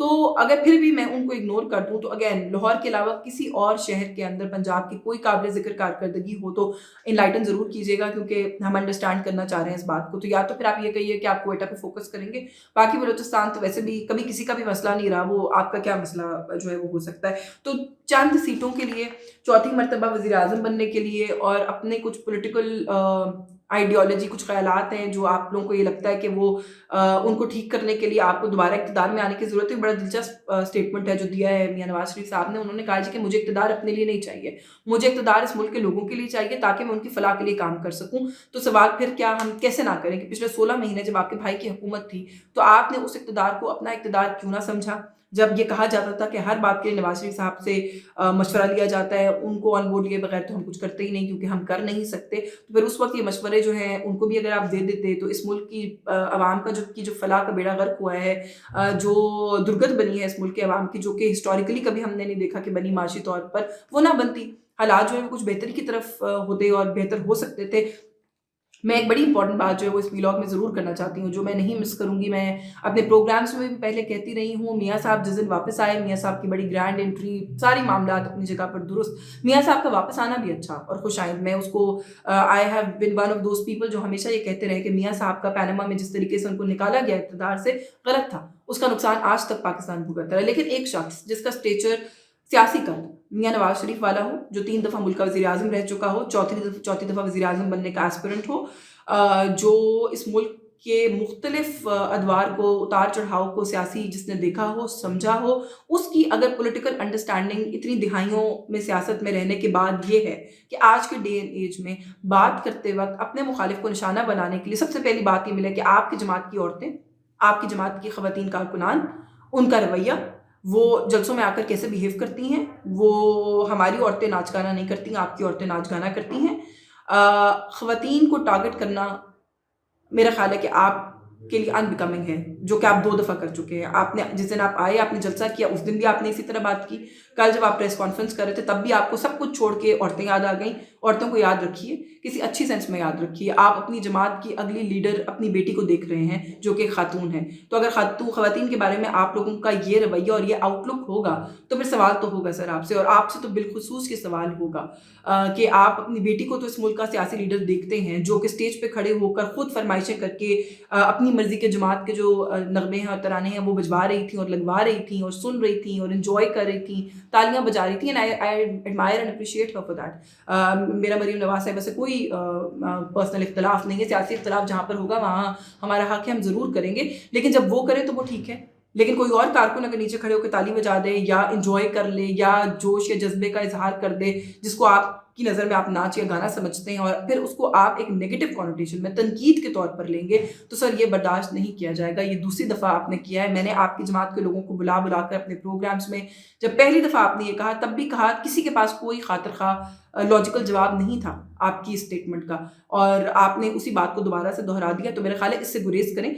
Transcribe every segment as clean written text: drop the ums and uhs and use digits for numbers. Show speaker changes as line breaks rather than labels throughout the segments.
تو اگر پھر بھی میں ان کو اگنور کر دوں تو اگین لاہور کے علاوہ کسی اور شہر کے اندر پنجاب کی کوئی قابل ذکر کارکردگی ہو تو انلائٹن ضرور کیجیے گا، کیونکہ ہم انڈرسٹینڈ کرنا چاہ رہے ہیں اس بات کو. تو یا تو پھر آپ یہ کہیے کہ آپ کوئٹہ پہ فوکس کریں گے، باقی بلوچستان تو ویسے بھی کبھی کسی کا بھی مسئلہ نہیں رہا، وہ آپ کا کیا مسئلہ جو ہے وہ ہو سکتا ہے. تو چند سیٹوں کے لیے، چوتھی مرتبہ وزیر اعظم بننے کے لیے، اور اپنے کچھ پولیٹیکل آئیڈیالوجی، کچھ خیالات ہیں جو آپ لوگوں کو یہ لگتا ہے کہ وہ ان کو ٹھیک کرنے کے لیے آپ کو دوبارہ اقتدار میں آنے کی ضرورت ہے. بڑا دلچسپ اسٹیٹمنٹ ہے جو دیا ہے میاں نواز شریف صاحب نے. انہوں نے کہا جی کہ مجھے اقتدار اپنے لیے نہیں چاہیے، مجھے اقتدار اس ملک کے لوگوں کے لیے چاہیے تاکہ میں ان کی فلاح کے لیے کام کر سکوں. تو سوال پھر کیا ہم کیسے نہ کریں کہ پچھلے 16 مہینے جب آپ کے بھائی کی حکومت تھی تو آپ نے اس اقتدار کو اپنا اقتدار کیوں نہ سمجھا؟ جب یہ کہا جاتا تھا کہ ہر بات کے لیے نواز شریف صاحب سے مشورہ لیا جاتا ہے، ان کو آن بورڈ لیے بغیر تو ہم کچھ کرتے ہی نہیں کیونکہ ہم کر نہیں سکتے. تو پھر اس وقت یہ مشورے جو ہیں ان کو بھی اگر آپ دے دیتے تو اس ملک کی عوام کا جو فلاح کا بیڑا غرق ہوا ہے، جو درگت بنی ہے اس ملک کے عوام کی، جو کہ ہسٹوریکلی کبھی ہم نے نہیں دیکھا کہ بنی معاشی طور پر، وہ نہ بنتی. حالات جو ہے وہ کچھ بہتری کی طرف ہوتے اور بہتر ہو سکتے تھے. میں ایک بڑی امپورٹنٹ بات جو ہے وہ اس ویلاگ میں ضرور کرنا چاہتی ہوں، جو میں نہیں مس کروں گی. میں اپنے پروگرامس میں بھی پہلے کہتی رہی ہوں، میاں صاحب جس دن واپس آئے، میاں صاحب کی بڑی گرینڈ انٹری، ساری معاملات اپنی جگہ پر درست، میاں صاحب کا واپس آنا بھی اچھا اور خوش آئند. میں اس کو I have been one of those people جو ہمیشہ یہ کہتے رہے کہ میاں صاحب کا پیناما میں جس طریقے سے ان کو نکالا گیا اقتدار سے غلط تھا، اس کا نقصان آج تک پاکستان بھگتتا ہے. لیکن ایک شخص جس کا اسٹیچر سیاسی قد میاں نواز شریف والا ہو، جو 3 دفعہ ملک کا وزیر اعظم رہ چکا ہو، چوتھی دفعہ وزیر اعظم بننے کا ایسپیرنٹ ہو، جو اس ملک کے مختلف ادوار کو، اتار چڑھاؤ کو سیاسی جس نے دیکھا ہو، سمجھا ہو، اس کی اگر پولیٹیکل انڈرسٹینڈنگ اتنی دہائیوں میں سیاست میں رہنے کے بعد یہ ہے کہ آج کے ڈے اینڈ ایج میں بات کرتے وقت اپنے مخالف کو نشانہ بنانے کے لیے سب سے پہلی بات یہ ملے کہ آپ کی جماعت کی عورتیں، آپ کی جماعت کی خواتین کارکنان، ان کا رویہ، وہ جلسوں میں آ کر کیسے بیہیو کرتی ہیں. وہ ہماری عورتیں ناچ گانا نہیں کرتی، آپ کی عورتیں ناچ گانا کرتی ہیں. خواتین کو ٹارگٹ کرنا میرا خیال ہے کہ آپ کے لیے ان بیکمنگ ہے، جو کہ آپ 2 دفعہ کر چکے ہیں. آپ نے جس دن آپ آئے، آپ نے جلسہ کیا، اس دن بھی آپ نے اسی طرح بات کی. کل جب آپ پریس کانفرنس کر رہے تھے تب بھی آپ کو سب کچھ چھوڑ کے عورتیں یاد آ گئیں. عورتوں کو یاد رکھیے، کسی اچھی سینس میں یاد رکھیے. آپ اپنی جماعت کی اگلی لیڈر اپنی بیٹی کو دیکھ رہے ہیں جو کہ خاتون ہے. تو اگر خواتین کے بارے میں آپ لوگوں کا یہ رویہ اور یہ آؤٹ لک ہوگا تو پھر سوال تو ہوگا سر آپ سے، اور آپ سے تو بالخصوص یہ سوال ہوگا کہ آپ اپنی بیٹی کو تو اس ملک کا سیاسی لیڈر دیکھتے ہیں جو کہ اسٹیج پہ کھڑے ہو کر خود فرمائشیں کر کے اپنی مرضی کے جماعت کے جو نغمے ہیں اور ترانے ہیں وہ بجوا رہی تھیں اور لگوا رہی تھیں اور سن رہی تھیں اور انجوائے کر رہی تھیں، تالیاں بجا رہی تھیں. And I admirer and appreciate her for that. میرا مریم نواز صاحبہ سے کوئی پرسنل اختلاف نہیں ہے، سیاسی اختلاف جہاں پر ہوگا وہاں ہمارا حق ہے، ہم ضرور کریں گے. لیکن جب وہ کریں تو وہ ٹھیک ہے، لیکن کوئی اور کارکن اگر نیچے کھڑے ہو کے تالی بجا دے یا انجوائے کر لے یا جوش یا جذبے کا اظہار کر دے جس کو آپ کی نظر میں آپ ناچ یا گانا سمجھتے ہیں، اور پھر اس کو آپ ایک نیگیٹو کانوٹیشن میں تنقید کے طور پر لیں گے، تو سر یہ برداشت نہیں کیا جائے گا. یہ دوسری دفعہ آپ نے کیا ہے. میں نے آپ کی جماعت کے لوگوں کو بلا کر اپنے پروگرامز میں، جب پہلی دفعہ آپ نے یہ کہا تب بھی کہا، کسی کے پاس کوئی خاطر خواہ لاجیکل جواب نہیں تھا آپ کی اسٹیٹمنٹ کا، اور آپ نے اسی بات کو دوبارہ سے دہرا دیا. تو میرا خیال ہے اس سے گریز کریں.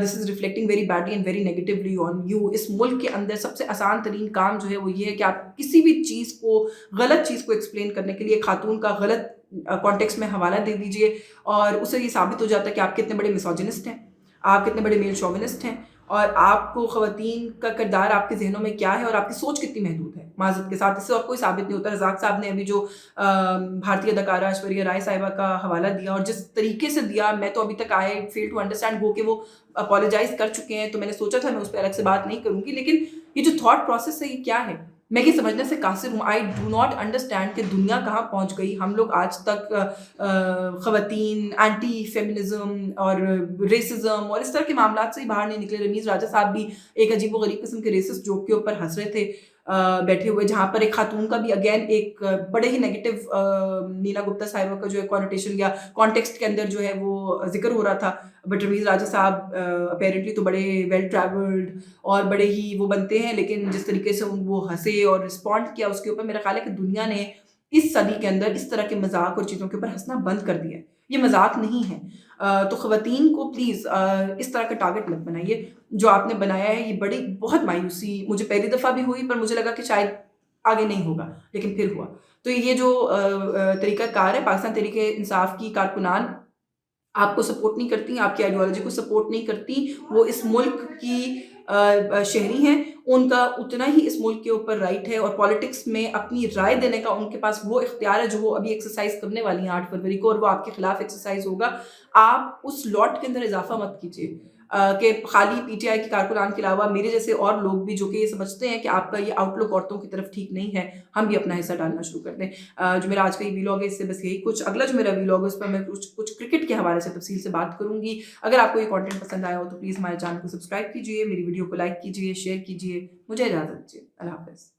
This is reflecting very badly and very negatively on you. اس ملک کے اندر سب سے آسان ترین کام جو ہے وہ یہ ہے کہ آپ کسی بھی چیز کو، غلط چیز کو ایکسپلین کرنے کے لیے ایک خاتون کا غلط کانٹیکسٹ میں حوالہ دے دیجئے، اور اس سے یہ ثابت ہو جاتا ہے کہ آپ کتنے بڑے میسوجنسٹ ہیں، آپ کتنے بڑے میل شوونسٹ ہیں، اور آپ کو خواتین کا کردار آپ کے ذہنوں میں کیا ہے اور آپ کی سوچ کتنی محدود ہے. معذرت کے ساتھ اس سے اور کوئی ثابت نہیں ہوتا. رزاق صاحب نے ابھی جو بھارتی اداکارہ ایشوریہ رائے صاحبہ کا حوالہ دیا اور جس طریقے سے دیا، میں تو ابھی تک آئی فیل ٹو انڈرسٹینڈ وہ کہ وہ اپولوجائز کر چکے ہیں. تو میں نے سوچا تھا میں اس پہ الگ سے بات نہیں کروں گی، لیکن یہ جو تھاٹ پروسیس ہے یہ کیا ہے، میں یہ سمجھنے سے قاصر ہوں. آئی ڈو ناٹ انڈرسٹینڈ کہ دنیا کہاں پہنچ گئی. ہم لوگ آج تک خواتین، اینٹی فیمنزم اور ریسزم اور اس طرح کے معاملات سے ہی باہر نہیں نکلے. رمیز راجہ صاحب بھی ایک عجیب و غریب قسم کے ریسس جوک کے اوپر ہنس رہے تھے بیٹھے ہوئے، جہاں پر ایک خاتون کا بھی اگین ایک بڑے ہی نیگیٹو نیلا گپتا صاحبہ کا جو ہے کانوٹیشن یا کانٹیکسٹ کے اندر جو ہے وہ ذکر ہو رہا تھا. بٹ رمیز راجہ صاحب اپیرنٹلی تو بڑے ویل ٹریولڈ اور بڑے ہی وہ بنتے ہیں، لیکن جس طریقے سے وہ ہنسے اور رسپونڈ کیا اس کے اوپر، میرا خیال ہے کہ دنیا نے اس صدی کے اندر اس طرح کے مذاق اور چیزوں کے اوپر ہنسنا بند کر دیا ہے. یہ مذاق نہیں ہے. تو خواتین کو پلیز اس طرح کا ٹارگٹ مت بنائیے. جو آپ نے بنایا ہے یہ بہت مایوسی مجھے پہلی دفعہ بھی ہوئی، پر مجھے لگا کہ شاید آگے نہیں ہوگا، لیکن پھر ہوا. تو یہ جو طریقہ کار ہے، پاکستان تحریک انصاف کی کارکنان آپ کو سپورٹ نہیں کرتی، آپ کی آئیڈیالوجی کو سپورٹ نہیں کرتی. وہ اس ملک کی شہری ہیں، ان کا اتنا ہی اس ملک کے اوپر رائٹ ہے، اور پالیٹکس میں اپنی رائے دینے کا ان کے پاس وہ اختیار ہے جو وہ ابھی ایکسرسائز کرنے والی ہیں 8 فروری کو، اور وہ آپ کے خلاف ایکسرسائز ہوگا۔ آپ اس لاٹ کے اندر اضافہ مت کیجیے کہ خالی پی ٹی آئی کے کارکنان کے علاوہ میرے جیسے اور لوگ بھی جو کہ یہ سمجھتے ہیں کہ آپ کا یہ آؤٹ لک عورتوں کی طرف ٹھیک نہیں ہے، ہم بھی اپنا حصہ ڈالنا شروع کر دیں۔ جو میرا آج کا یہ ویلاگ ہے اس سے بس یہی کچھ، اگلا جو میرا ویلاگ ہے اس پر میں کچھ کرکٹ کے حوالے سے تفصیل سے بات کروں گی۔ اگر آپ کو یہ کانٹینٹ پسند آیا ہو تو پلیز ہمارے چینل کو سبسکرائب کیجیے، میری ویڈیو کو لائک کیجیے، شیئر کیجیے۔ مجھے اجازت دیجیے، اللہ حافظ۔